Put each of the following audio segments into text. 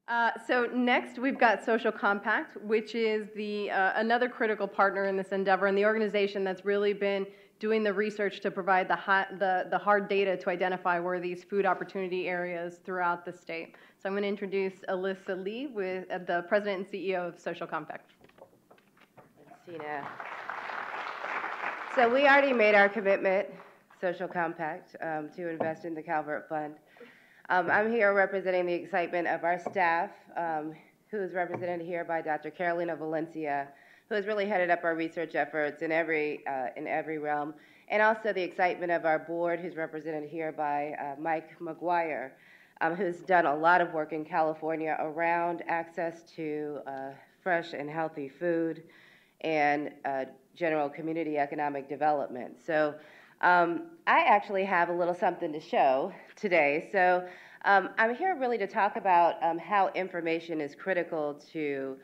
So next we've got Social Compact, which is the another critical partner in this endeavor, and the organization that's really been doing the research to provide the hard data to identify where these food opportunity areas throughout the state. So I'm going to introduce Alyssa Lee, with the president and CEO of Social Compact. Thanks, Tina. So we already made our commitment, Social Compact, to invest in the Calvert Fund. I'm here representing the excitement of our staff, who is represented here by Dr. Carolina Valencia, who has really headed up our research efforts in every realm, and also the excitement of our board, who's represented here by Mike McGuire, who's done a lot of work in California around access to fresh and healthy food and general community economic development. So I actually have a little something to show today. So I'm here really to talk about how information is critical to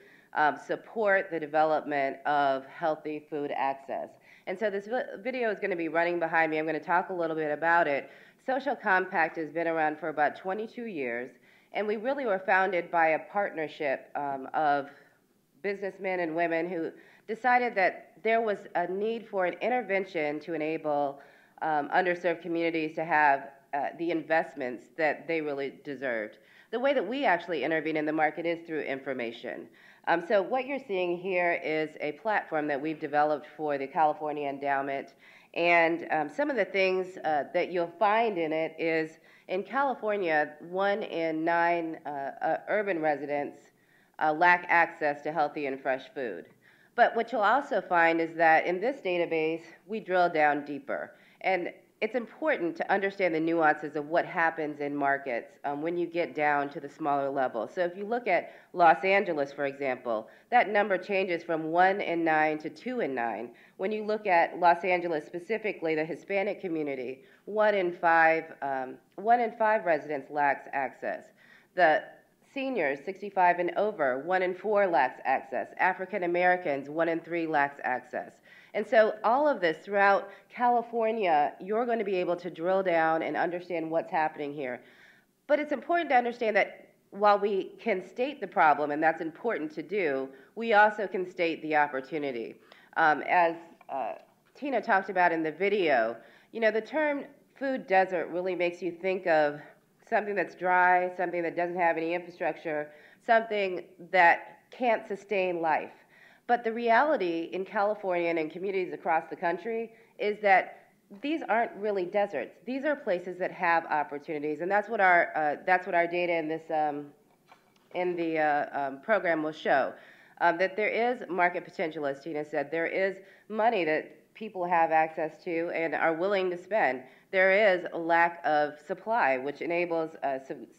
support the development of healthy food access. And so this video is going to be running behind me. I'm going to talk a little bit about it. Social Compact has been around for about 22 years, and we really were founded by a partnership of businessmen and women who decided that there was a need for an intervention to enable underserved communities to have the investments that they really deserved. The way that we actually intervene in the market is through information. So what you're seeing here is a platform that we've developed for the California Endowment, and some of the things that you'll find in it is, in California, 1 in 9 urban residents lack access to healthy and fresh food. But what you'll also find is that in this database, we drill down deeper. And it's important to understand the nuances of what happens in markets when you get down to the smaller level. So if you look at Los Angeles, for example, that number changes from 1 in 9 to 2 in 9. When you look at Los Angeles specifically, the Hispanic community, 1 in 5 residents lacks access. The seniors, 65 and over, 1 in 4 lacks access. African Americans, 1 in 3 lacks access. And so all of this throughout California, you're going to be able to drill down and understand what's happening here. But it's important to understand that while we can state the problem, and that's important to do, we also can state the opportunity. As Tina talked about in the video, you know, the term food desert really makes you think of something that's dry, something that doesn't have any infrastructure, something that can't sustain life. But the reality in California and in communities across the country is that these aren't really deserts. These are places that have opportunities, and that's what our data in this program will show. That there is market potential, as Tina said. There is money that people have access to and are willing to spend. There is a lack of supply, which enables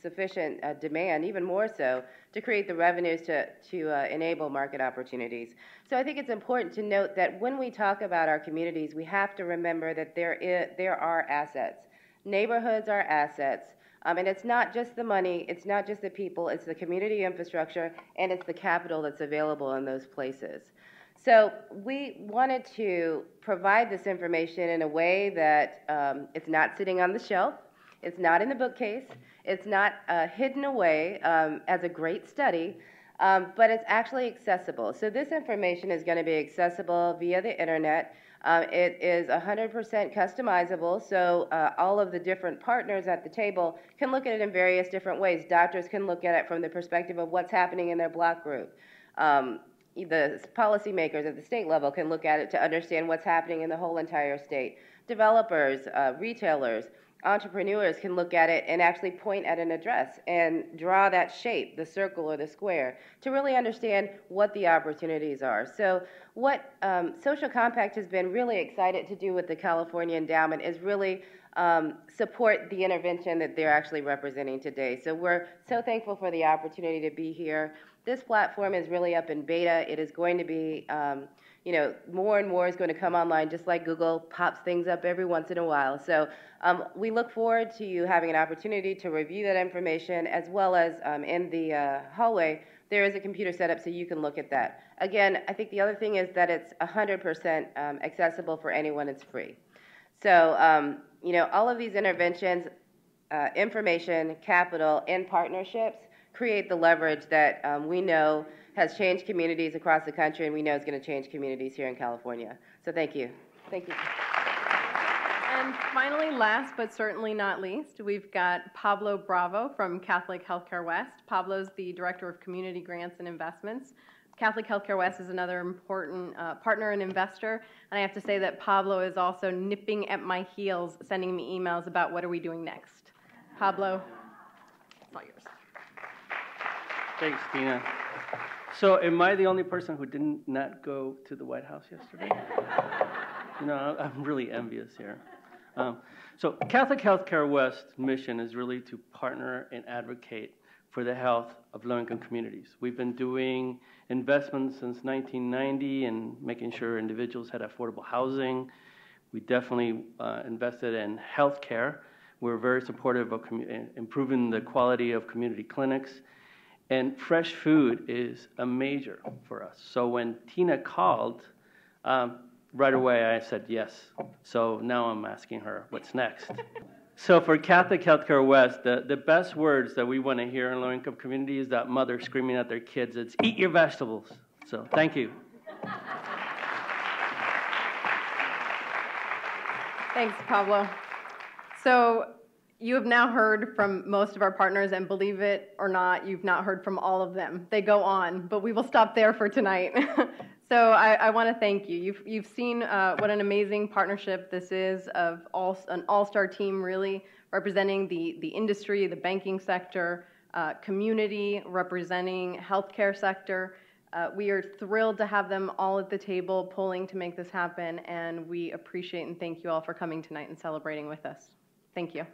sufficient demand, even more so, to create the revenues to enable market opportunities. So I think it's important to note that when we talk about our communities, we have to remember that there are assets. Neighborhoods are assets, and it's not just the money, it's not just the people, it's the community infrastructure, and it's the capital that's available in those places. So we wanted to provide this information in a way that it's not sitting on the shelf, it's not in the bookcase, it's not hidden away as a great study, but it's actually accessible. So this information is going to be accessible via the internet. It is 100% customizable, so all of the different partners at the table can look at it in various different ways. Doctors can look at it from the perspective of what's happening in their block group. The policymakers at the state level can look at it to understand what's happening in the whole entire state. Developers, retailers, entrepreneurs can look at it and actually point at an address and draw that shape, the circle or the square, to really understand what the opportunities are. So what Social Compact has been really excited to do with the California Endowment is really support the intervention that they're actually representing today. So we're so thankful for the opportunity to be here. This platform is really up in beta. It is going to be, more and more is going to come online, just like Google pops things up every once in a while. So we look forward to you having an opportunity to review that information, as well as in the hallway, there is a computer set up so you can look at that. Again, I think the other thing is that it's 100% accessible for anyone. It's free. So, all of these interventions, information, capital, and partnerships create the leverage that we know has changed communities across the country, and we know is going to change communities here in California. So thank you. Thank you. And finally, last but certainly not least, we've got Pablo Bravo from Catholic Healthcare West. Pablo's the Director of Community Grants and Investments. Catholic Healthcare West is another important partner and investor, and I have to say that Pablo is also nipping at my heels, sending me emails about what are we doing next. Pablo, it's all yours. Thanks, Tina. So am I the only person who did not go to the White House yesterday? You know, I'm really envious here. So Catholic Healthcare West's mission is really to partner and advocate for the health of low-income communities. We've been doing investments since 1990 and making sure individuals had affordable housing. We definitely invested in healthcare. We're very supportive of improving the quality of community clinics. And fresh food is a major for us. So when Tina called, right away I said yes. So now I'm asking her, what's next? So for Catholic Healthcare West, the best words that we want to hear in low-income communities is that mother screaming at their kids, it's eat your vegetables. So thank you. Thanks, Pablo. So you have now heard from most of our partners, and believe it or not, you've not heard from all of them. They go on, but we will stop there for tonight. So I want to thank you. You've seen what an amazing partnership this is of an all-star team really representing the industry, the banking sector, community, representing healthcare sector. We are thrilled to have them all at the table pulling to make this happen, and we appreciate and thank you all for coming tonight and celebrating with us. Thank you.